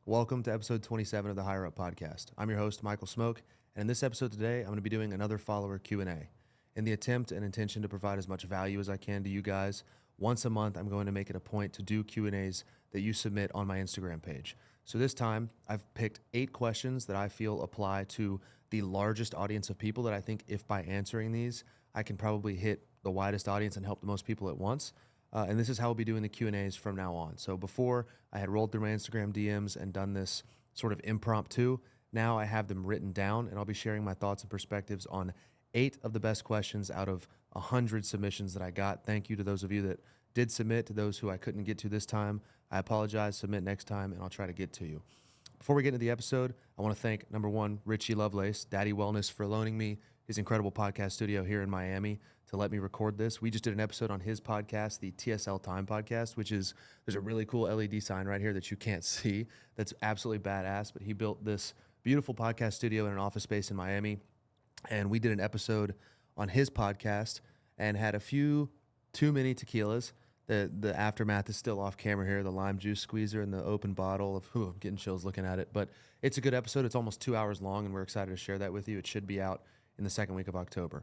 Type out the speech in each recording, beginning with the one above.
Welcome to episode 27 of the HigherUp podcast. I'm your host, Michael Smoke, and in this episode today, I'm going to be doing another follower Q&A. In the attempt and intention to provide as much value as I can to you guys, once a month, I'm going to make it a point to do Q&As that you submit on my Instagram page. So this time, I've picked 8 questions that I feel apply to the largest audience of people that I think if by answering these, I can probably hit the widest audience and help the most people at once. And this is how we'll be doing the Q&As from now on. So before I had rolled through my Instagram DMs and done this sort of impromptu, now I have them written down and I'll be sharing my thoughts and perspectives on 8 of the best questions out of 100 submissions that I got. Thank you to those of you that did submit. To those who I couldn't get to this time, I apologize. Submit next time and I'll try to get to you. Before we get into the episode, I want to thank, number one, Richie Lovelace, Daddy Wellness, for loaning me his incredible podcast studio here in Miami to let me record this. We just did an episode on his podcast, the TSL Time podcast, there's a really cool LED sign right here that you can't see. That's absolutely badass, but he built this beautiful podcast studio in an office space in Miami. And we did an episode on his podcast and had a few too many tequilas. The aftermath is still off camera here, the lime juice squeezer and the open bottle of, I'm getting chills looking at it. But it's a good episode. It's almost 2 hours long, and we're excited to share that with you. It should be out in the second week of October.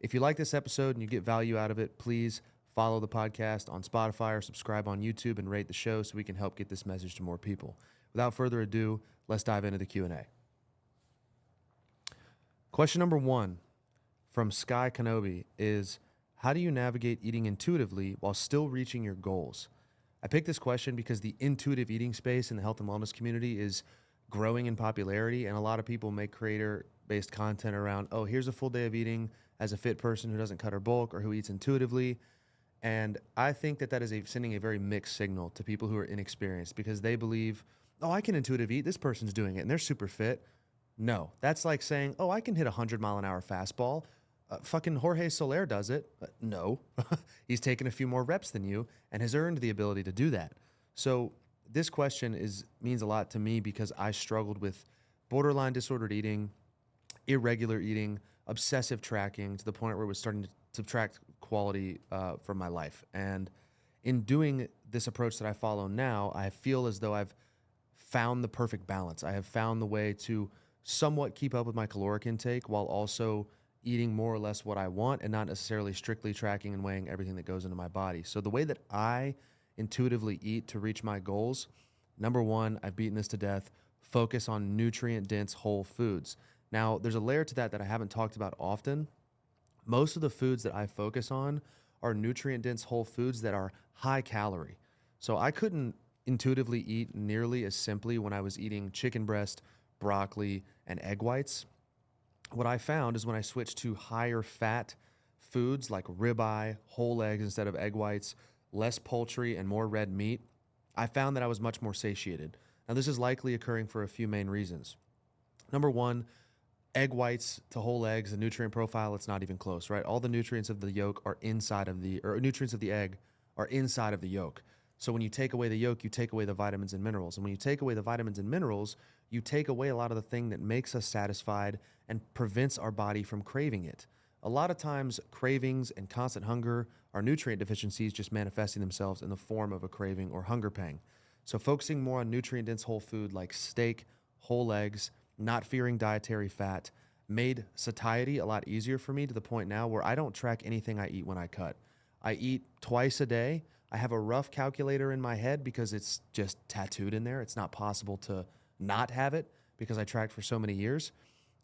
If you like this episode and you get value out of it, please follow the podcast on Spotify or subscribe on YouTube and rate the show so we can help get this message to more people. Without further ado, let's dive into the Q&A. Question number 1 from Sky Kenobi is, how do you navigate eating intuitively while still reaching your goals? I picked this question because the intuitive eating space in the health and wellness community is growing in popularity, and a lot of people make creator-based content around, oh, here's a full day of eating as a fit person who doesn't cut or bulk or who eats intuitively. And I think that is sending a very mixed signal to people who are inexperienced because they believe, oh, I can intuitive eat. This person's doing it and they're super fit. No, that's like saying, oh, I can hit a 100-mile-an-hour fastball. Fucking Jorge Soler does it. No, he's taken a few more reps than you and has earned the ability to do that. So this question means a lot to me because I struggled with borderline disordered eating, irregular eating, obsessive tracking to the point where it was starting to subtract quality from my life. And in doing this approach that I follow now, I feel as though I've found the perfect balance. I have found the way to somewhat keep up with my caloric intake while also eating more or less what I want and not necessarily strictly tracking and weighing everything that goes into my body. So the way that I intuitively eat to reach my goals, number 1, I've beaten this to death, focus on nutrient-dense whole foods. Now, there's a layer to that I haven't talked about often. Most of the foods that I focus on are nutrient-dense whole foods that are high calorie. So I couldn't intuitively eat nearly as simply when I was eating chicken breast, broccoli, and egg whites. What I found is when I switched to higher fat foods like ribeye, whole eggs instead of egg whites, less poultry, and more red meat, I found that I was much more satiated. Now, this is likely occurring for a few main reasons. Number 1, egg whites to whole eggs, the nutrient profile, it's not even close, right? All the nutrients of the yolk are inside of nutrients of the egg are inside of the yolk. So when you take away the yolk, you take away the vitamins and minerals. And when you take away the vitamins and minerals, you take away a lot of the thing that makes us satisfied and prevents our body from craving it. A lot of times, cravings and constant hunger are nutrient deficiencies just manifesting themselves in the form of a craving or hunger pang. So focusing more on nutrient-dense whole food like steak, whole eggs, not fearing dietary fat, made satiety a lot easier for me to the point now where I don't track anything I eat when I cut. I eat twice a day. I have a rough calculator in my head because it's just tattooed in there. It's not possible to not have it because I tracked for so many years.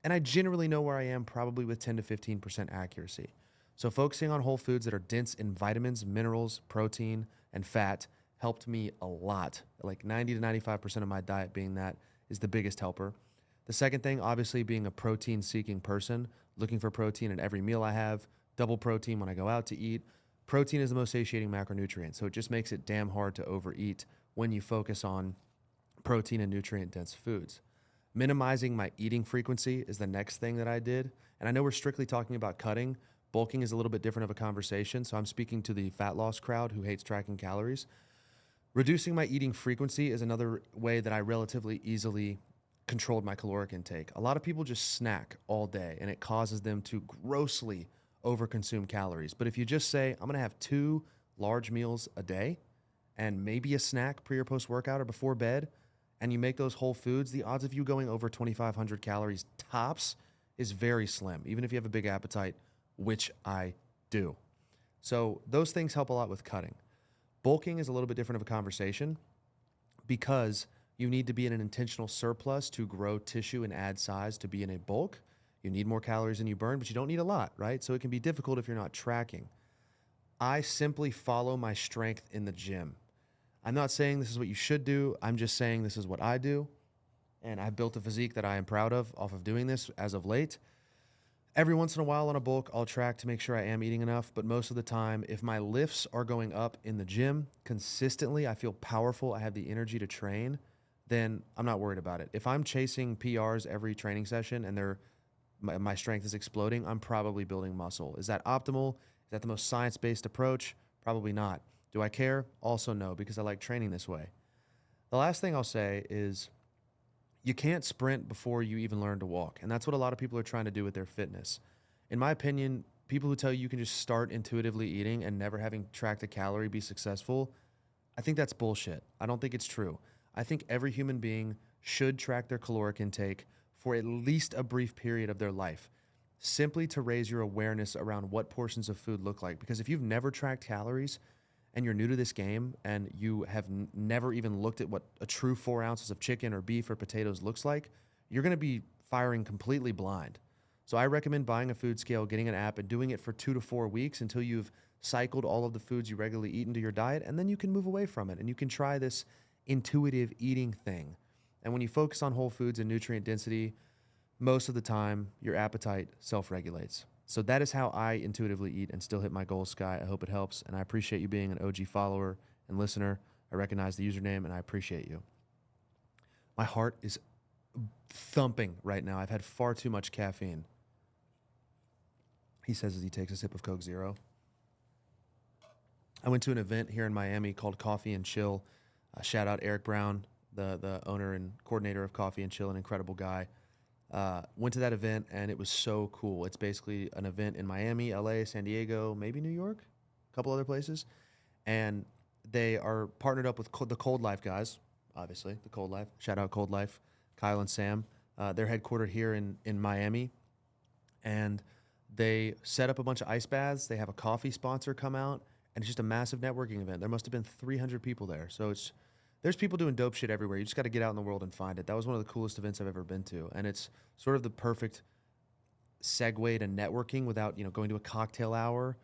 And I generally know where I am probably with 10 to 15% accuracy. So focusing on whole foods that are dense in vitamins, minerals, protein, and fat helped me a lot. Like 90 to 95% of my diet being that is the biggest helper. The second thing, obviously, being a protein-seeking person, looking for protein in every meal I have, double protein when I go out to eat. Protein is the most satiating macronutrient, so it just makes it damn hard to overeat when you focus on protein and nutrient-dense foods. Minimizing my eating frequency is the next thing that I did. And I know we're strictly talking about cutting. Bulking is a little bit different of a conversation, so I'm speaking to the fat loss crowd who hates tracking calories. Reducing my eating frequency is another way that I relatively easily controlled my caloric intake. A lot of people just snack all day, and it causes them to grossly overconsume calories. But if you just say, I'm going to have 2 large meals a day and maybe a snack pre or post workout or before bed, and you make those whole foods, the odds of you going over 2,500 calories tops is very slim, even if you have a big appetite, which I do. So those things help a lot with cutting. Bulking is a little bit different of a conversation because you need to be in an intentional surplus to grow tissue and add size to be in a bulk. You need more calories than you burn, but you don't need a lot, right? So it can be difficult if you're not tracking. I simply follow my strength in the gym. I'm not saying this is what you should do. I'm just saying this is what I do. And I've built a physique that I am proud of off of doing this as of late. Every once in a while on a bulk, I'll track to make sure I am eating enough. But most of the time, if my lifts are going up in the gym consistently, I feel powerful, I have the energy to train, then I'm not worried about it. If I'm chasing PRs every training session and my strength is exploding, I'm probably building muscle. Is that optimal? Is that the most science-based approach? Probably not. Do I care? Also no, because I like training this way. The last thing I'll say is you can't sprint before you even learn to walk. And that's what a lot of people are trying to do with their fitness. In my opinion, people who tell you can just start intuitively eating and never having tracked a calorie be successful, I think that's bullshit. I don't think it's true. I think every human being should track their caloric intake for at least a brief period of their life, simply to raise your awareness around what portions of food look like. Because if you've never tracked calories and you're new to this game and you have never even looked at what a true 4 ounces of chicken or beef or potatoes looks like, you're going to be firing completely blind. So I recommend buying a food scale, getting an app, and doing it for 2 to 4 weeks until you've cycled all of the foods you regularly eat into your diet, and then you can move away from it and you can try this intuitive eating thing. And when you focus on whole foods and nutrient density, most of the time your appetite self-regulates. So that is how I intuitively eat and still hit my goals, Sky. I hope it helps, and I appreciate you being an OG follower and listener. I recognize the username, and I appreciate you. My heart is thumping right now. I've had far too much caffeine. He says as he takes a sip of Coke Zero. I went to an event here in Miami called Coffee and Chill. Shout out Eric Brown, the owner and coordinator of Coffee and Chill, an incredible guy. Went to that event, and it was so cool. It's basically an event in Miami, LA, San Diego, maybe New York, a couple other places. And they are partnered up with the Cold Life guys, obviously, the Cold Life. Shout out Cold Life, Kyle and Sam. They're headquartered here in Miami. And they set up a bunch of ice baths. They have a coffee sponsor come out, and it's just a massive networking event. There must have been 300 people there. So there's people doing dope shit everywhere. You just got to get out in the world and find it. That was one of the coolest events I've ever been to. And it's sort of the perfect segue to networking without, going to a cocktail hour.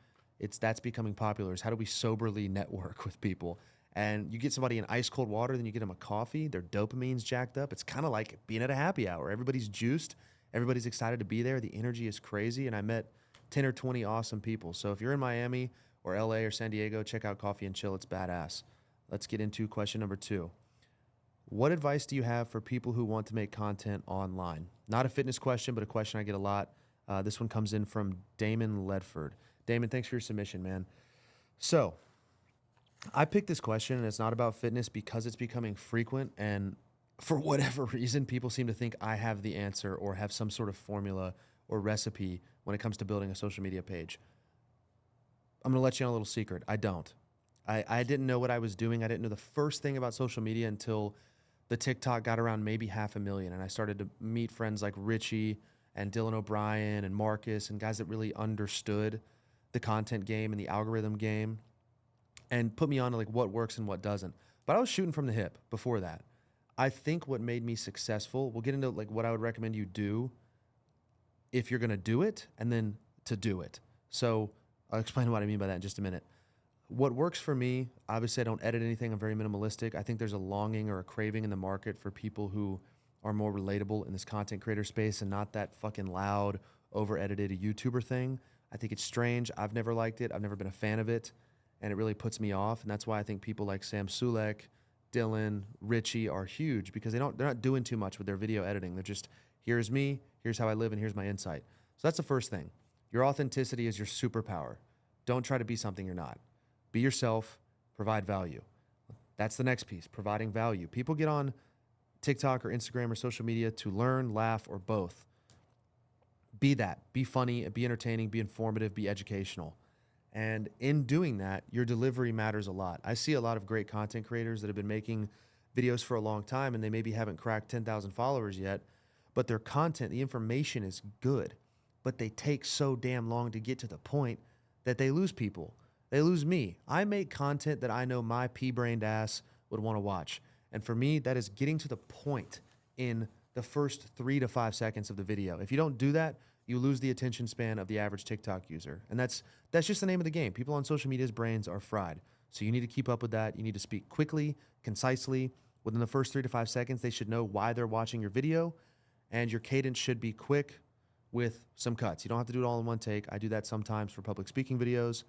That's becoming popular, is how do we soberly network with people? And you get somebody in ice cold water, then you get them a coffee, their dopamine's jacked up. It's kind of like being at a happy hour. Everybody's juiced. Everybody's excited to be there. The energy is crazy. And I met 10 or 20 awesome people. So if you're in Miami or LA or San Diego, check out Coffee and Chill. It's badass. Let's get into question number 2. What advice do you have for people who want to make content online? Not a fitness question, but a question I get a lot. This one comes in from Damon Ledford. Damon, thanks for your submission, man. So I picked this question, and it's not about fitness because it's becoming frequent. And for whatever reason, people seem to think I have the answer or have some sort of formula or recipe when it comes to building a social media page. I'm going to let you on a little secret. I don't. I didn't know what I was doing. I didn't know the first thing about social media until the TikTok got around maybe 500,000. And I started to meet friends like Richie and Dylan O'Brien and Marcus and guys that really understood the content game and the algorithm game and put me on to like what works and what doesn't. But I was shooting from the hip before that. I think what made me successful, we'll get into like what I would recommend you do if you're going to do it and then to do it. So I'll explain what I mean by that in just a minute. What works for me, obviously I don't edit anything. I'm very minimalistic. I think there's a longing or a craving in the market for people who are more relatable in this content creator space and not that fucking loud, over-edited YouTuber thing. I think it's strange. I've never liked it. I've never been a fan of it, and it really puts me off. And that's why I think people like Sam Sulek, Dylan, Richie are huge, because they're not doing too much with their video editing. They're just, here's me, here's how I live, and here's my insight. So that's the first thing. Your authenticity is your superpower. Don't try to be something you're not. Be yourself, provide value. That's the next piece, providing value. People get on TikTok or Instagram or social media to learn, laugh, or both. Be that. Be funny, be entertaining, be informative, be educational. And in doing that, your delivery matters a lot. I see a lot of great content creators that have been making videos for a long time and they maybe haven't cracked 10,000 followers yet, but their content, the information is good, but they take so damn long to get to the point that they lose people. They lose me. I make content that I know my pea-brained ass would want to watch. And for me, that is getting to the point in the first 3 to 5 seconds of the video. If you don't do that, you lose the attention span of the average TikTok user. And that's just the name of the game. People on social media's brains are fried. So you need to keep up with that. You need to speak quickly, concisely. Within the first 3 to 5 seconds, they should know why they're watching your video. And your cadence should be quick with some cuts. You don't have to do it all in one take. I do that sometimes for public speaking videos.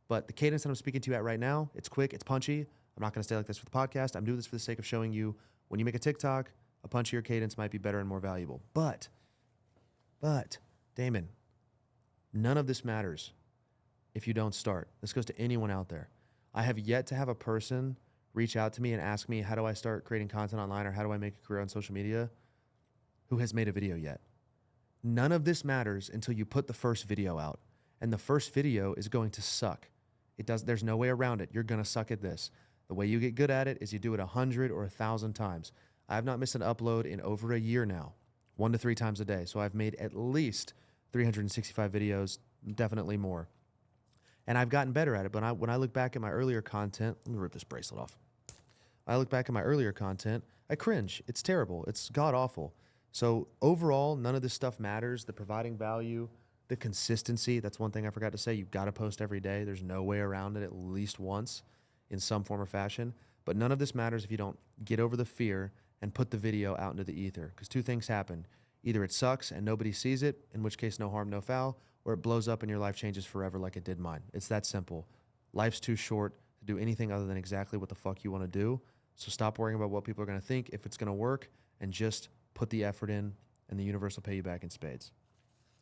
But the cadence that I'm speaking to you at right now, it's quick, it's punchy. I'm not going to stay like this for the podcast. I'm doing this for the sake of showing you when you make a TikTok, a punchier cadence might be better and more valuable. But, Damon, none of this matters if you don't start. This goes to anyone out there. I have yet to have a person reach out to me and ask me, how do I start creating content online or how do I make a career on social media, who has made a video yet. None of this matters until you put the first video out. And the first video is going to suck. There's no way around it. You're going to suck at this. The way you get good at it is you do it 100 or 1,000 times. I have not missed an upload in over a year now, 1 to 3 times a day. So I've made at least 365 videos, definitely more. And I've gotten better at it. But when I look back at my earlier content, let me rip this bracelet off. When I look back at my earlier content, I cringe. It's terrible. It's god awful. So overall, none of this stuff matters. The providing value, the consistency, that's one thing I forgot to say. You've got to post every day. There's no way around it, at least once in some form or fashion. But none of this matters if you don't get over the fear and put the video out into the ether. Because 2 things happen. Either it sucks and nobody sees it, in which case no harm, no foul, or it blows up and your life changes forever like it did mine. It's that simple. Life's too short to do anything other than exactly what the fuck you want to do. So stop worrying about what people are going to think, if it's going to work, and just put the effort in, and the universe will pay you back in spades.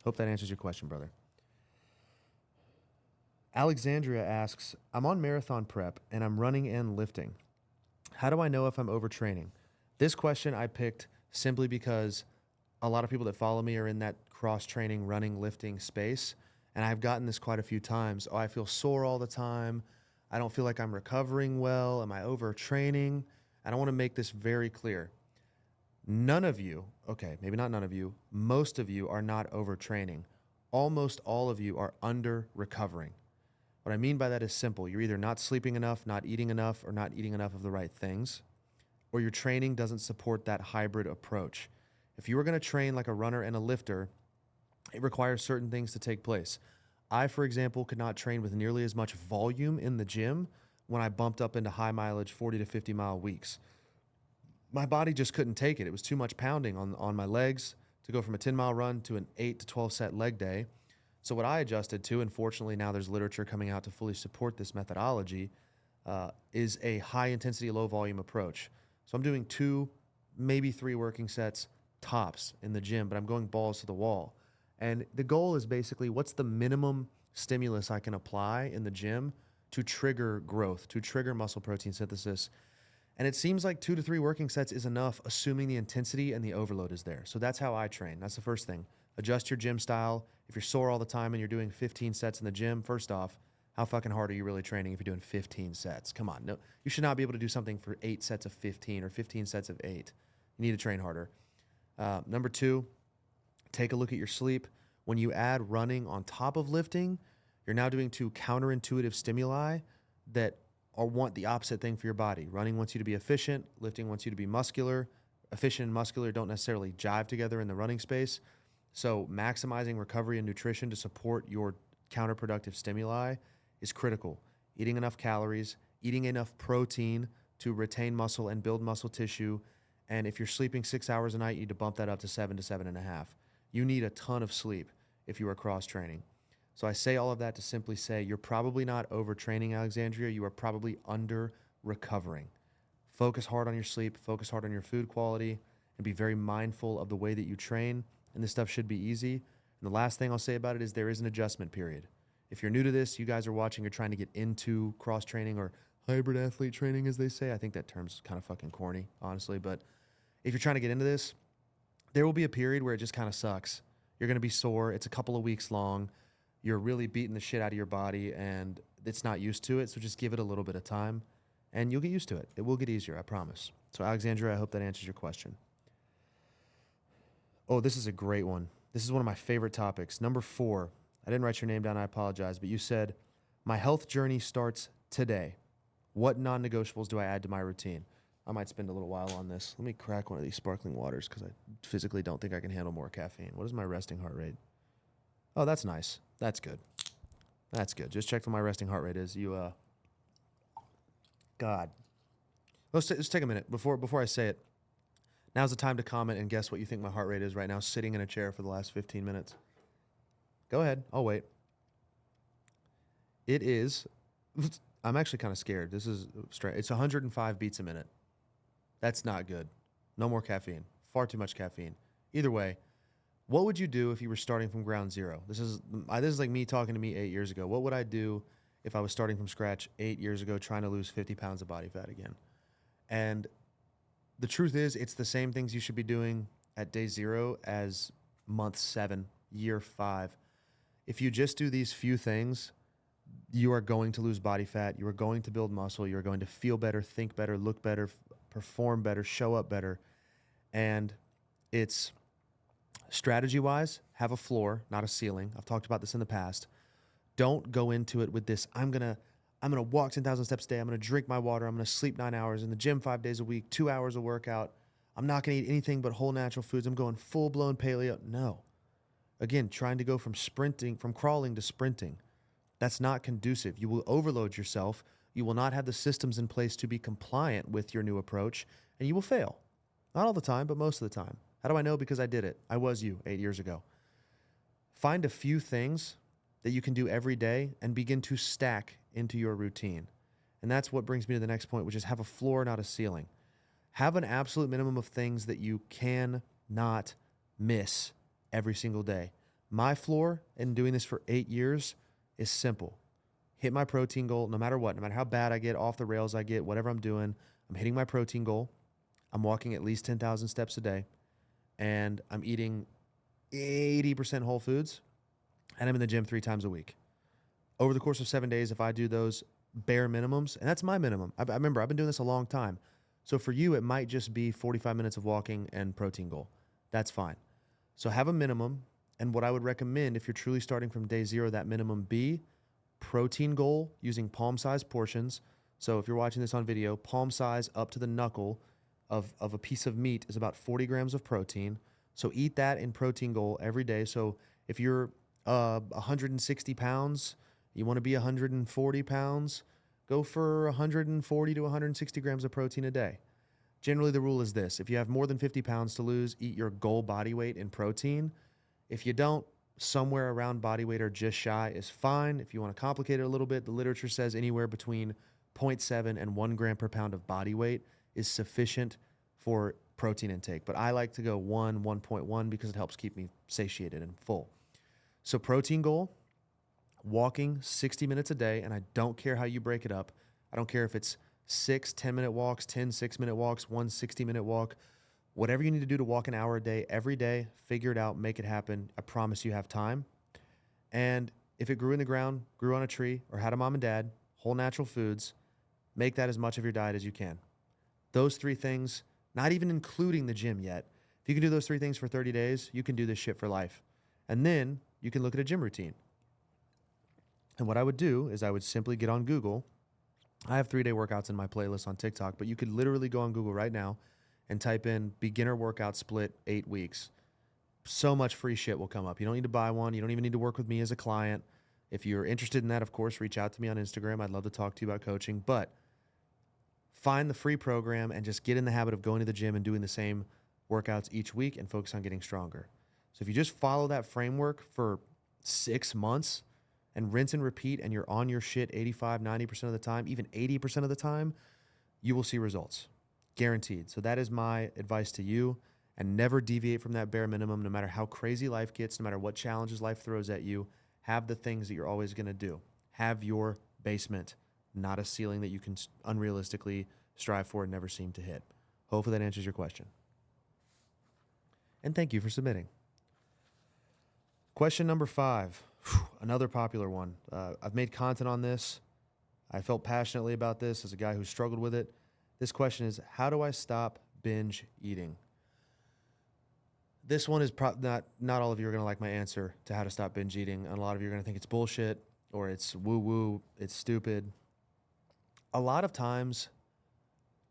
Hope that answers your question, brother. Alexandria asks, I'm on marathon prep and I'm running and lifting. How do I know if I'm overtraining? This question I picked simply because a lot of people that follow me are in that cross-training, running, lifting space. And I've gotten this quite a few times. Oh, I feel sore all the time. I don't feel like I'm recovering well. Am I overtraining? And I want to make this very clear. None of you, okay, maybe not none of you, most of you are not overtraining. Almost all of you are under recovering. What I mean by that is simple. You're either not sleeping enough, not eating enough, or not eating enough of the right things, or your training doesn't support that hybrid approach. If you were going to train like a runner and a lifter, it requires certain things to take place. I, for example, could not train with nearly as much volume in the gym when I bumped up into high mileage 40 to 50 mile weeks. My body just couldn't take it. It was too much pounding on my legs to go from a 10-mile run to an 8 to 12 set leg day. So what I adjusted to, and fortunately now there's literature coming out to fully support this methodology, is a high intensity, low volume approach. So I'm doing 2, maybe 3 working sets tops in the gym, but I'm going balls to the wall. And the goal is basically, what's the minimum stimulus I can apply in the gym to trigger growth, to trigger muscle protein synthesis. And it seems like 2 to 3 working sets is enough, assuming the intensity and the overload is there. So that's how I train. That's the first thing. Adjust your gym style. If you're sore all the time and you're doing 15 sets in the gym, first off, how fucking hard are you really training if you're doing 15 sets? Come on. No, you should not be able to do something for 8 sets of 15 or 15 sets of 8. You need to train harder. Number 2, take a look at your sleep. When you add running on top of lifting, you're now doing 2 counterintuitive stimuli that want the opposite thing for your body. Running wants you to be efficient. Lifting wants you to be muscular. Efficient and muscular don't necessarily jive together in the running space. So maximizing recovery and nutrition to support your counterproductive stimuli is critical. Eating enough calories, eating enough protein to retain muscle and build muscle tissue. And if you're sleeping 6 hours a night, you need to bump that up to 7 to 7.5. You need a ton of sleep if you are cross-training. So I say all of that to simply say you're probably not overtraining, Alexandria. You are probably under-recovering. Focus hard on your sleep, focus hard on your food quality, and be very mindful of the way that you train. And this stuff should be easy. And the last thing I'll say about it is there is an adjustment period. If you're new to this, you guys are watching, you're trying to get into cross-training or hybrid athlete training, as they say. I think that term's kind of fucking corny, honestly. But if you're trying to get into this, there will be a period where it just kind of sucks. You're going to be sore. It's a couple of weeks long. You're really beating the shit out of your body, and it's not used to it. So just give it a little bit of time, and you'll get used to it. It will get easier, I promise. So, Alexandria, I hope that answers your question. Oh, this is a great one. This is one of my favorite topics. Number 4. I didn't write your name down. I apologize. But you said, my health journey starts today. What non-negotiables do I add to my routine? I might spend a little while on this. Let me crack one of these sparkling waters because I physically don't think I can handle more caffeine. What is my resting heart rate? Oh, that's nice. That's good. That's good. Just check what my resting heart rate is. God. Let's take a minute before I say it. Now's the time to comment and guess what you think my heart rate is right now, sitting in a chair for the last 15 minutes. Go ahead. I'll wait. It is. I'm actually kind of scared. This is straight. It's 105 beats a minute. That's not good. No more caffeine. Far too much caffeine. Either way, what would you do if you were starting from ground zero? This is like me talking to me 8 years ago. What would I do if I was starting from scratch 8 years ago trying to lose 50 pounds of body fat again? And the truth is, it's the same things you should be doing at day 0 as month 7, year 5. If you just do these few things, you are going to lose body fat. You are going to build muscle. You are going to feel better, think better, look better, perform better, show up better. And it's strategy-wise, have a floor, not a ceiling. I've talked about this in the past. Don't go into it with this, I'm gonna walk 10,000 steps a day. I'm gonna drink my water. I'm gonna sleep 9 hours in the gym 5 days a week, 2 hours of workout. I'm not gonna eat anything but whole natural foods. I'm going full-blown paleo. No. Again, trying to go from crawling to sprinting. That's not conducive. You will overload yourself. You will not have the systems in place to be compliant with your new approach, and you will fail. Not all the time, but most of the time. How do I know? Because I did it. I was you 8 years ago. Find a few things that you can do every day and begin to stack into your routine. And that's what brings me to the next point, which is have a floor, not a ceiling. Have an absolute minimum of things that you cannot miss every single day. My floor, in doing this for 8 years, is simple. Hit my protein goal no matter what, no matter how bad I get, off the rails I get, whatever I'm doing, I'm hitting my protein goal. I'm walking at least 10,000 steps a day, and I'm eating 80% whole foods, and I'm in the gym 3 times a week. Over the course of 7 days, if I do those bare minimums, and that's my minimum. I remember, I've been doing this a long time. So for you, it might just be 45 minutes of walking and protein goal. That's fine. So have a minimum, and what I would recommend if you're truly starting from day 0, that minimum be protein goal using palm-sized portions. So if you're watching this on video, palm size up to the knuckle of a piece of meat is about 40 grams of protein. So eat that in protein goal every day. So if you're 160 pounds, you want to be 140 pounds, go for 140 to 160 grams of protein a day. Generally, the rule is this. If you have more than 50 pounds to lose, eat your goal body weight in protein. If you don't, somewhere around body weight or just shy is fine. If you want to complicate it a little bit, the literature says anywhere between 0.7 and 1 gram per pound of body weight is sufficient for protein intake. But I like to go 1.1 because it helps keep me satiated and full. So protein goal, walking 60 minutes a day, and I don't care how you break it up. I don't care if it's 6 10-minute walks, 10 6-minute walks, 1 60-minute walk. Whatever you need to do to walk an hour a day, every day, figure it out, make it happen. I promise you have time. And if it grew in the ground, grew on a tree, or had a mom and dad, whole natural foods, make that as much of your diet as you can. Those 3 things, not even including the gym yet. If you can do those 3 things for 30 days, you can do this shit for life. And then you can look at a gym routine. And what I would do is I would simply get on Google. I have 3-day workouts in my playlist on TikTok, but you could literally go on Google right now and type in beginner workout split 8 weeks. So much free shit will come up. You don't need to buy one. You don't even need to work with me as a client. If you're interested in that, of course, reach out to me on Instagram. I'd love to talk to you about coaching. But find the free program and just get in the habit of going to the gym and doing the same workouts each week and focus on getting stronger. So if you just follow that framework for 6 months and rinse and repeat, and you're on your shit 85, 90% of the time, even 80% of the time, you will see results. Guaranteed. So that is my advice to you. And never deviate from that bare minimum, no matter how crazy life gets, no matter what challenges life throws at you. Have the things that you're always going to do. Have your basement, not a ceiling that you can unrealistically strive for and never seem to hit. Hopefully that answers your question. And thank you for submitting. Question number 5, another popular one. I've made content on this. I felt passionately about this as a guy who struggled with it. This question is, how do I stop binge eating? This one is not all of you are going to like my answer to how to stop binge eating. And a lot of you are going to think it's bullshit or it's woo woo, it's stupid. A lot of times,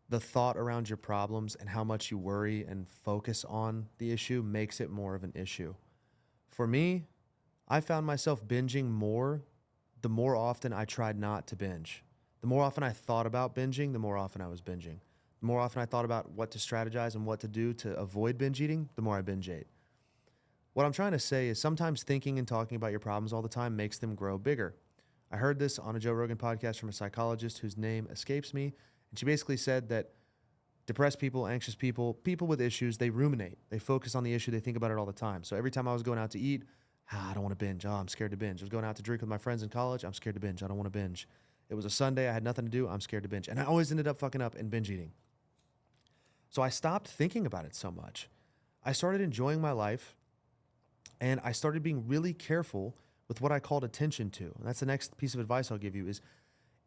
the thought around your problems and how much you worry and focus on the issue makes it more of an issue. For me, I found myself binging more the more often I tried not to binge. The more often I thought about binging, the more often I was binging. The more often I thought about what to strategize and what to do to avoid binge eating, the more I binge ate. What I'm trying to say is sometimes thinking and talking about your problems all the time makes them grow bigger. I heard this on a Joe Rogan podcast from a psychologist whose name escapes me, and she basically said that depressed people, anxious people, people with issues, they ruminate. They focus on the issue. They think about it all the time. So every time I was going out to eat, I don't want to binge. Oh, I'm scared to binge. I was going out to drink with my friends in college. I'm scared to binge. I don't want to binge. It was a Sunday. I had nothing to do. I'm scared to binge. And I always ended up fucking up and binge eating. So I stopped thinking about it so much. I started enjoying my life, and I started being really careful with what I called attention to. And that's the next piece of advice I'll give you is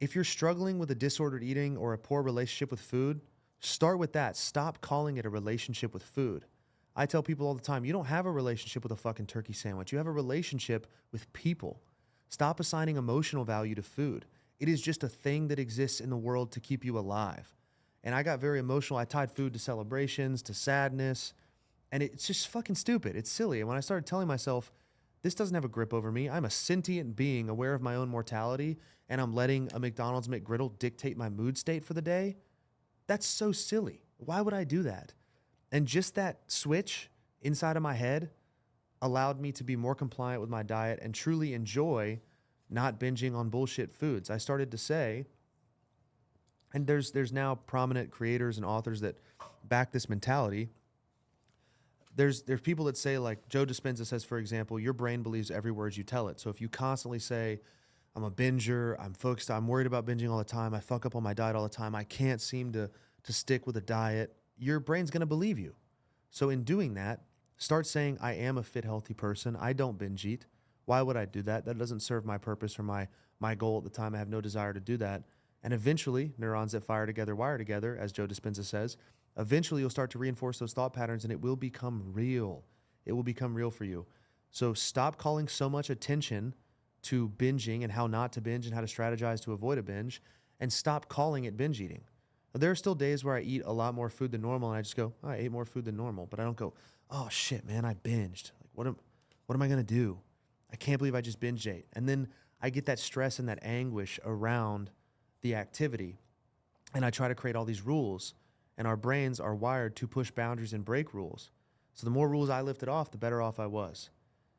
if you're struggling with a disordered eating or a poor relationship with food, start with that. Stop calling it a relationship with food. I tell people all the time, you don't have a relationship with a fucking turkey sandwich. You have a relationship with people. Stop assigning emotional value to food. It is just a thing that exists in the world to keep you alive. And I got very emotional. I tied food to celebrations, to sadness, and it's just fucking stupid. It's silly. And when I started telling myself, this doesn't have a grip over me. I'm a sentient being aware of my own mortality, and I'm letting a McDonald's McGriddle dictate my mood state for the day. That's so silly. Why would I do that? And just that switch inside of my head allowed me to be more compliant with my diet and truly enjoy not binging on bullshit foods. I started to say, and there's now prominent creators and authors that back this mentality. There's people that say, like Joe Dispenza says, for example, your brain believes every word you tell it. So if you constantly say, I'm a binger, I'm focused, I'm worried about binging all the time, I fuck up on my diet all the time, I can't seem to stick with a diet, your brain's going to believe you. So in doing that, start saying, I am a fit, healthy person. I don't binge eat. Why would I do that? That doesn't serve my purpose or my goal at the time. I have no desire to do that. And eventually, neurons that fire together wire together, as Joe Dispenza says. Eventually, you'll start to reinforce those thought patterns and it will become real. It will become real for you. So stop calling so much attention to binging and how not to binge and how to strategize to avoid a binge, and stop calling it binge eating. There are still days where I eat a lot more food than normal and I just go, oh, I ate more food than normal, but I don't go, oh shit, man, I binged. Like, what am I going to do? I can't believe I just binge ate. And then I get that stress and that anguish around the activity. And I try to create all these rules, and our brains are wired to push boundaries and break rules. So the more rules I lifted off, the better off I was.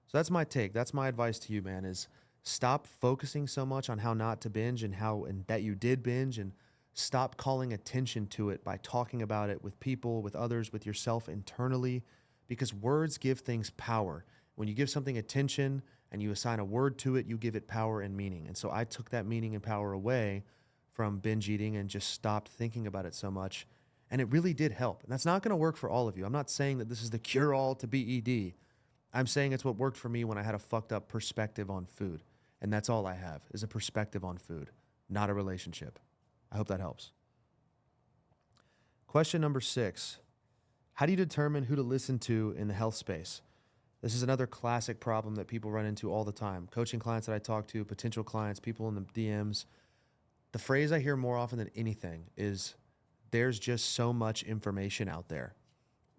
So that's my take. That's my advice to you, man, is stop focusing so much on how not to binge and that you did binge, and stop calling attention to it by talking about it with people, with others, with yourself internally, because words give things power. When you give something attention and you assign a word to it, you give it power and meaning. And so I took that meaning and power away from binge eating and just stopped thinking about it so much. And it really did help. And that's not going to work for all of you. I'm not saying that this is the cure-all to BED. I'm saying it's what worked for me when I had a fucked up perspective on food. And that's all I have, is a perspective on food, not a relationship. I hope that helps. Question number 6. How do you determine who to listen to in the health space? This is another classic problem that people run into all the time. Coaching clients that I talk to, potential clients, people in the DMs. The phrase I hear more often than anything is, there's just so much information out there,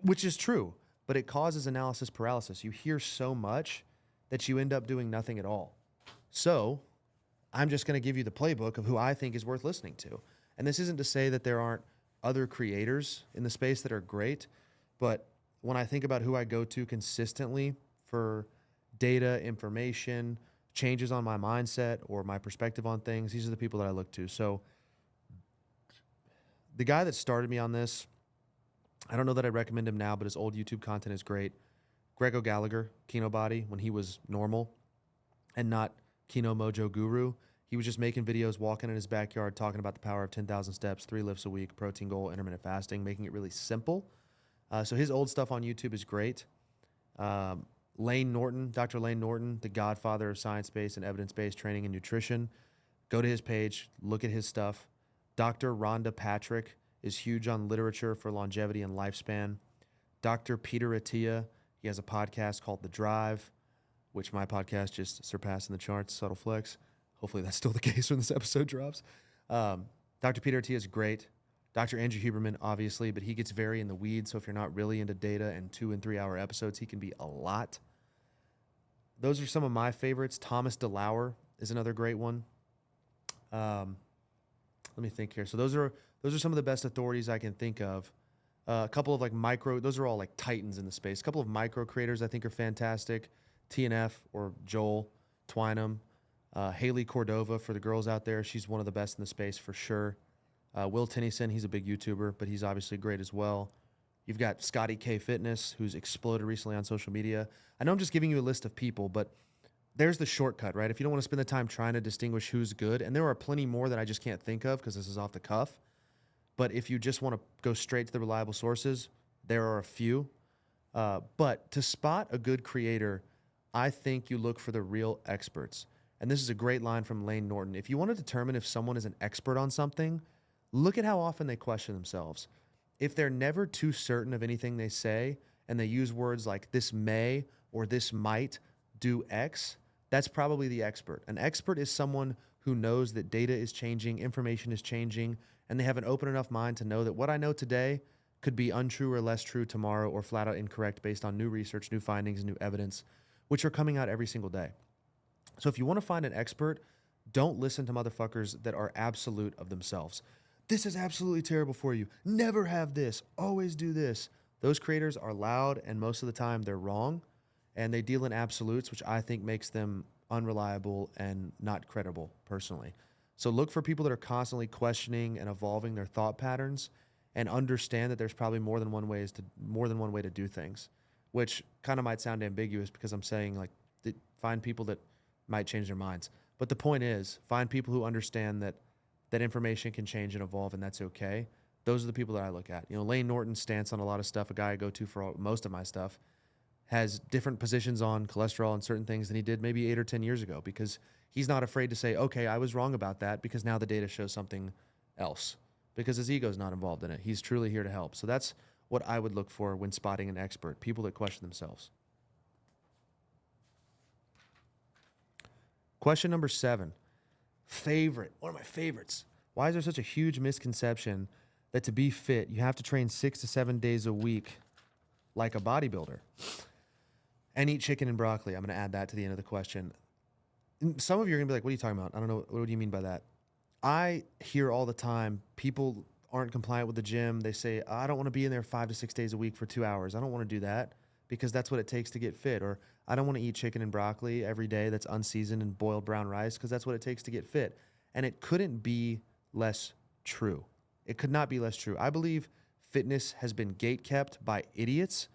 which is true, but it causes analysis paralysis. You hear so much that you end up doing nothing at all. So I'm just going to give you the playbook of who I think is worth listening to. And this isn't to say that there aren't other creators in the space that are great, but when I think about who I go to consistently for data, information, changes on my mindset or my perspective on things, these are the people that I look to. So the guy that started me on this, I don't know that I recommend him now, but his old YouTube content is great. Greg O'Gallagher, Kino Body, when he was normal and not Kino Mojo Guru. He was just making videos, walking in his backyard, talking about the power of 10,000 steps, 3 lifts a week, protein goal, intermittent fasting, making it really simple. So his old stuff on YouTube is great. Lane Norton, Dr. Lane Norton, the godfather of science-based and evidence-based training and nutrition. Go to his page, look at his stuff. Dr. Rhonda Patrick is huge on literature for longevity and lifespan. Dr. Peter Attia, he has a podcast called The Drive, which my podcast just surpassed in the charts, subtle flex. Hopefully that's still the case when this episode drops. Dr. Peter Attia is great. Dr. Andrew Huberman, obviously, but he gets very in the weeds. So if you're not really into data and 2 and 3 hour episodes, he can be a lot. Those are some of my favorites. Thomas DeLauer is another great one. Let me think here. So those are some of the best authorities I can think of. A couple of those are all like titans in the space. A couple of micro creators I think are fantastic. TNF or Joel Twynham. Haley Cordova for the girls out there. She's one of the best in the space for sure. Will Tennyson, he's a big YouTuber, but he's obviously great as well. You've got Scotty K Fitness, who's exploded recently on social media. I know I'm just giving you a list of people, but there's the shortcut, right? If you don't want to spend the time trying to distinguish who's good, and there are plenty more that I just can't think of because this is off the cuff, but if you just want to go straight to the reliable sources, there are a few. But to spot a good creator, I think you look for the real experts. And this is a great line from Lane Norton. If you want to determine if someone is an expert on something, look at how often they question themselves. If they're never too certain of anything they say, and they use words like this may or this might do X, that's probably the expert. An expert is someone who knows that data is changing, information is changing, and they have an open enough mind to know that what I know today could be untrue or less true tomorrow or flat out incorrect based on new research, new findings, new evidence, which are coming out every single day. So if you want to find an expert, don't listen to motherfuckers that are absolute of themselves. This is absolutely terrible for you. Never have this. Always do this. Those creators are loud, and most of the time they're wrong, and they deal in absolutes, which I think makes them unreliable and not credible personally. So look for people that are constantly questioning and evolving their thought patterns, and understand that there's probably more than one way to do things, which kind of might sound ambiguous because I'm saying find people that might change their minds. But the point is, find people who understand that information can change and evolve, and that's okay. Those are the people that I look at. Lane Norton's stance on a lot of stuff, a guy I go to for most of my stuff, has different positions on cholesterol and certain things than he did maybe 8 or 10 years ago, because he's not afraid to say, okay, I was wrong about that because now the data shows something else, because his ego's not involved in it. He's truly here to help. So that's what I would look for when spotting an expert, people that question themselves. Question number 7. One of my favorites. Why is there such a huge misconception that to be fit, you have to train 6 to 7 days a week like a bodybuilder and eat chicken and broccoli? I'm going to add that to the end of the question. Some of you are going to be like, what are you talking about? I don't know. What do you mean by that? I hear all the time people aren't compliant with the gym. They say, I don't want to be in there 5 to 6 days a week for 2 hours. I don't want to do that because that's what it takes to get fit. Or I don't want to eat chicken and broccoli every day that's unseasoned and boiled brown rice because that's what it takes to get fit. And it couldn't be less true. It could not be less true. I believe fitness has been gatekept by idiots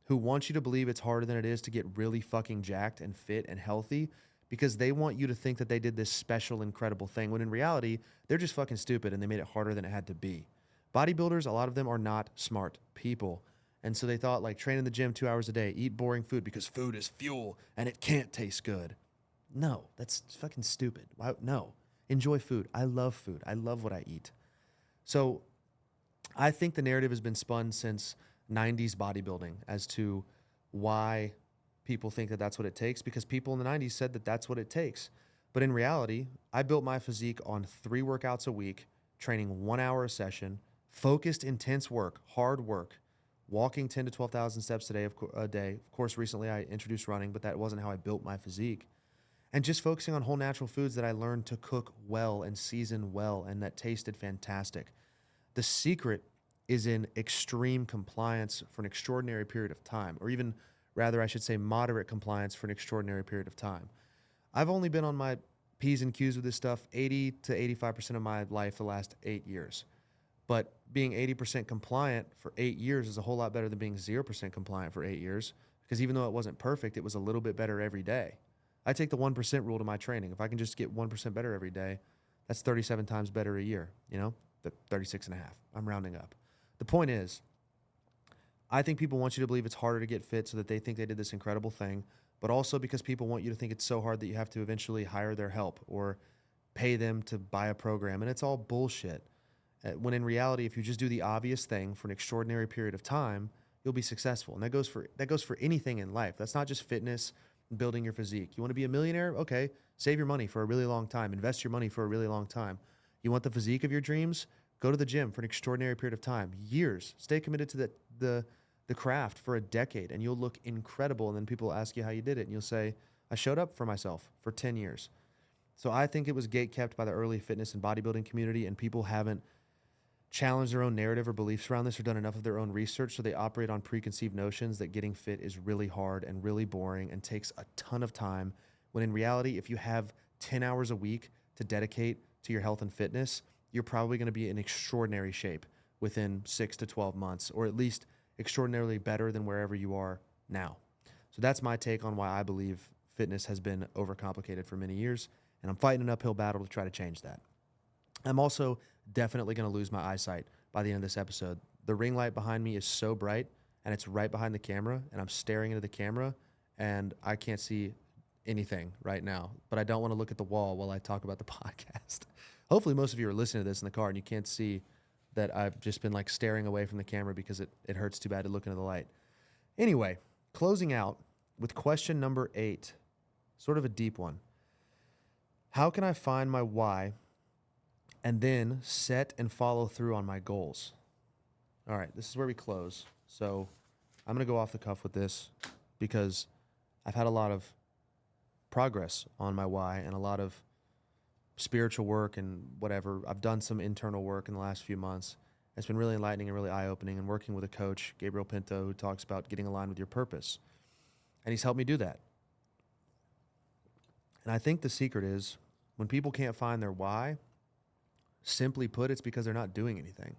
who want you to believe it's harder than it is to get really fucking jacked and fit and healthy, because they want you to think that they did this special, incredible thing, when in reality, they're just fucking stupid and they made it harder than it had to be. Bodybuilders, a lot of them are not smart people. And so they thought, train in the gym 2 hours a day, eat boring food because food is fuel and it can't taste good. No, that's fucking stupid. No. Enjoy food. I love food. I love what I eat. So I think the narrative has been spun since 90s bodybuilding as to why people think that that's what it takes, because people in the 90s said that that's what it takes. But in reality, I built my physique on 3 workouts a week, training 1 hour a session, focused, intense work, hard work, walking 10 to 12,000 steps a day. Of course, recently I introduced running, but that wasn't how I built my physique. And just focusing on whole natural foods that I learned to cook well and season well and that tasted fantastic. The secret is in extreme compliance for an extraordinary period of time, or even rather, I should say moderate compliance for an extraordinary period of time. I've only been on my P's and Q's with this stuff 80 to 85% of my life the last 8 years. But being 80% compliant for 8 years is a whole lot better than being 0% compliant for 8 years, because even though it wasn't perfect, it was a little bit better every day. I take the 1% rule to my training. If I can just get 1% better every day, that's 37 times better a year, the 36 and a half. I'm rounding up. The point is, I think people want you to believe it's harder to get fit so that they think they did this incredible thing, but also because people want you to think it's so hard that you have to eventually hire their help or pay them to buy a program, and it's all bullshit. When in reality, if you just do the obvious thing for an extraordinary period of time, you'll be successful. And that goes for anything in life. That's not just fitness, building your physique. You want to be a millionaire? Okay, save your money for a really long time. Invest your money for a really long time. You want the physique of your dreams? Go to the gym for an extraordinary period of time, years. Stay committed to the craft for a decade, and you'll look incredible. And then people ask you how you did it, and you'll say, I showed up for myself for 10 years. So I think it was gatekept by the early fitness and bodybuilding community, and people haven't challenged their own narrative or beliefs around this or done enough of their own research. So they operate on preconceived notions that getting fit is really hard and really boring and takes a ton of time. When in reality, if you have 10 hours a week to dedicate to your health and fitness, you're probably going to be in extraordinary shape within 6 to 12 months, or at least extraordinarily better than wherever you are now. So that's my take on why I believe fitness has been overcomplicated for many years, and I'm fighting an uphill battle to try to change that. I'm also definitely going to lose my eyesight by the end of this episode. The ring light behind me is so bright, and it's right behind the camera, and I'm staring into the camera, and I can't see anything right now. But I don't want to look at the wall while I talk about the podcast. Hopefully most of you are listening to this in the car, and you can't see that I've just been like staring away from the camera because it hurts too bad to look into the light. Anyway, closing out with question number 8, sort of a deep one. How can I find my why and then set and follow through on my goals? All right, this is where we close. So I'm going to go off the cuff with this because I've had a lot of progress on my why and a lot of spiritual work and whatever. I've done some internal work in the last few months. It's been really enlightening and really eye-opening, and working with a coach, Gabriel Pinto, who talks about getting aligned with your purpose. And he's helped me do that. And I think the secret is when people can't find their why, simply put, it's because they're not doing anything.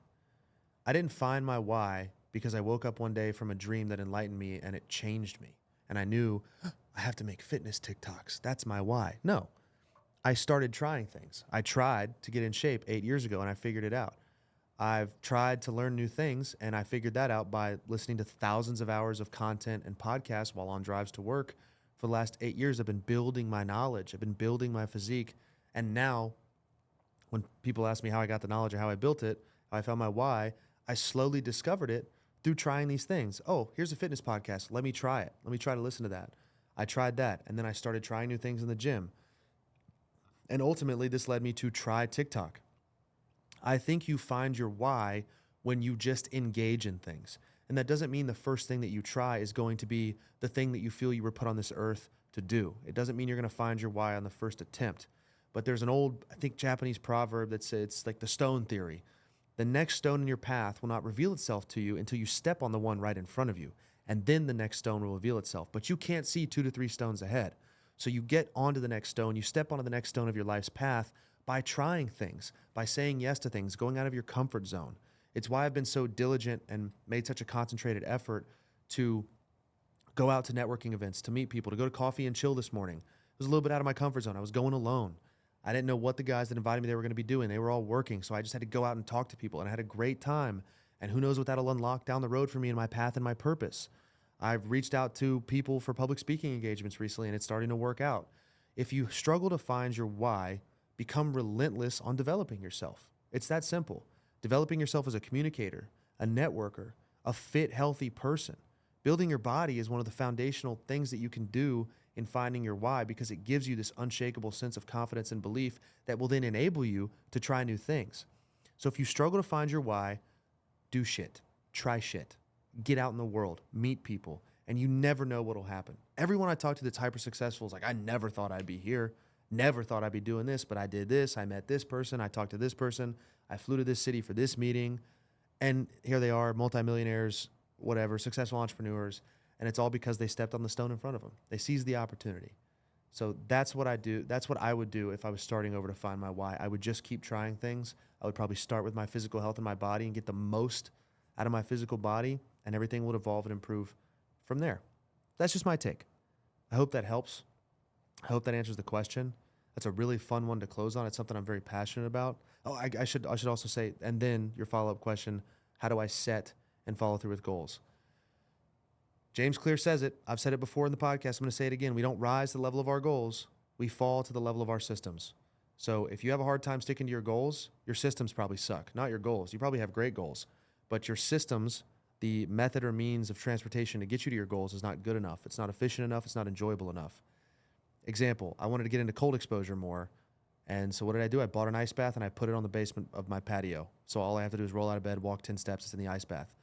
I didn't find my why because I woke up one day from a dream that enlightened me and it changed me. And I knew, I have to make fitness TikToks. That's my why. No. I started trying things. I tried to get in shape 8 years ago, and I figured it out. I've tried to learn new things, and I figured that out by listening to thousands of hours of content and podcasts while on drives to work. For the last 8 years, I've been building my knowledge. I've been building my physique. And now, when people ask me how I got the knowledge or how I built it, how I found my why, I slowly discovered it through trying these things. Oh, here's a fitness podcast. Let me try it. Let me try to listen to that. I tried that, and then I started trying new things in the gym. And ultimately, this led me to try TikTok. I think you find your why when you just engage in things. And that doesn't mean the first thing that you try is going to be the thing that you feel you were put on this earth to do. It doesn't mean you're going to find your why on the first attempt. But there's an old, I think, Japanese proverb that says it's like the stone theory. The next stone in your path will not reveal itself to you until you step on the one right in front of you. And then the next stone will reveal itself. But you can't see 2 to 3 stones ahead. So you get onto the next stone, you step onto the next stone of your life's path by trying things, by saying yes to things, going out of your comfort zone. It's why I've been so diligent and made such a concentrated effort to go out to networking events, to meet people, to go to coffee and chill this morning. It was a little bit out of my comfort zone. I was going alone. I didn't know what the guys that invited me they were going to be doing. They were all working, so I just had to go out and talk to people, and I had a great time. And who knows what that'll unlock down the road for me and my path and my purpose. I've reached out to people for public speaking engagements recently, and it's starting to work out. If you struggle to find your why, become relentless on developing yourself. It's that simple. Developing yourself as a communicator, a networker, a fit, healthy person. Building your body is one of the foundational things that you can do in finding your why, because it gives you this unshakable sense of confidence and belief that will then enable you to try new things. So if you struggle to find your why, do shit. Try shit. Get out in the world, meet people, and you never know what'll happen. Everyone I talk to that's hyper successful is like, I never thought I'd be here. Never thought I'd be doing this, but I did this. I met this person. I talked to this person. I flew to this city for this meeting. And here they are, multimillionaires, whatever, successful entrepreneurs. And it's all because they stepped on the stone in front of them. They seized the opportunity. So that's what I do. That's what I would do if I was starting over to find my why. I would just keep trying things. I would probably start with my physical health and my body and get the most out of my physical body, and everything would evolve and improve from there. That's just my take. I hope that helps. I hope that answers the question. That's a really fun one to close on. It's something I'm very passionate about. Oh, I should also say, and then your follow-up question, how do I set and follow through with goals? James Clear says it. I've said it before in the podcast. I'm going to say it again. We don't rise to the level of our goals. We fall to the level of our systems. So if you have a hard time sticking to your goals, your systems probably suck, not your goals. You probably have great goals, but your systems, the method or means of transportation to get you to your goals is not good enough. It's not efficient enough. It's not enjoyable enough. Example, I wanted to get into cold exposure more. And so what did I do? I bought an ice bath and I put it on the basement of my patio. So all I have to do is roll out of bed, walk 10 steps, it's in the ice bath.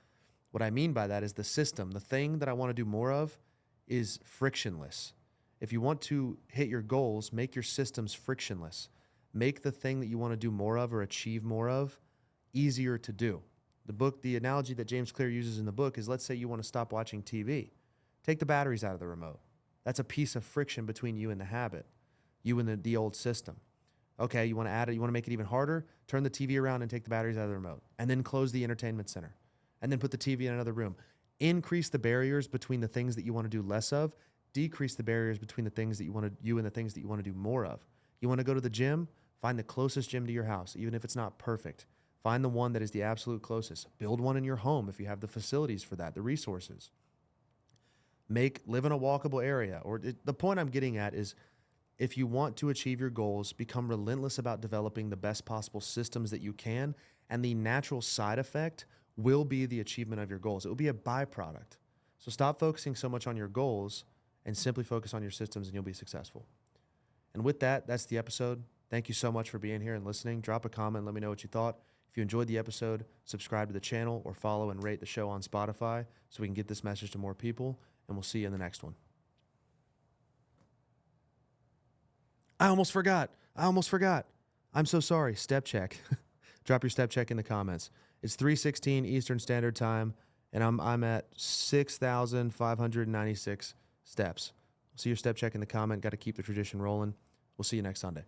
What I mean by that is the system, the thing that I want to do more of is frictionless. If you want to hit your goals, make your systems frictionless. Make the thing that you want to do more of or achieve more of easier to do. The analogy that James Clear uses in the book is, let's say you want to stop watching TV. Take the batteries out of the remote. That's a piece of friction between you and the habit, you and the old system. Okay, you want to add it, you want to make it even harder, turn the TV around and take the batteries out of the remote, and then close the entertainment center, and then put the TV in another room. Increase the barriers between the things that you want to do less of, decrease the barriers between the things that you and the things that you want to do more of. You want to go to the gym? Find the closest gym to your house, even if it's not perfect. Find the one that is the absolute closest. Build one in your home if you have the facilities for that, the resources. Live in a walkable area. The point I'm getting at is, if you want to achieve your goals, become relentless about developing the best possible systems that you can, and the natural side effect will be the achievement of your goals. It will be a byproduct. So stop focusing so much on your goals and simply focus on your systems, and you'll be successful. And with that, that's the episode. Thank you so much for being here and listening. Drop a comment, let me know what you thought. If you enjoyed the episode, subscribe to the channel or follow and rate the show on Spotify so we can get this message to more people, and we'll see you in the next one. I almost forgot. I'm so sorry. Step check. Drop your step check in the comments. It's 3:16 Eastern Standard Time, and I'm at 6,596 steps. See your step check in the comment. Got to keep the tradition rolling. We'll see you next Sunday.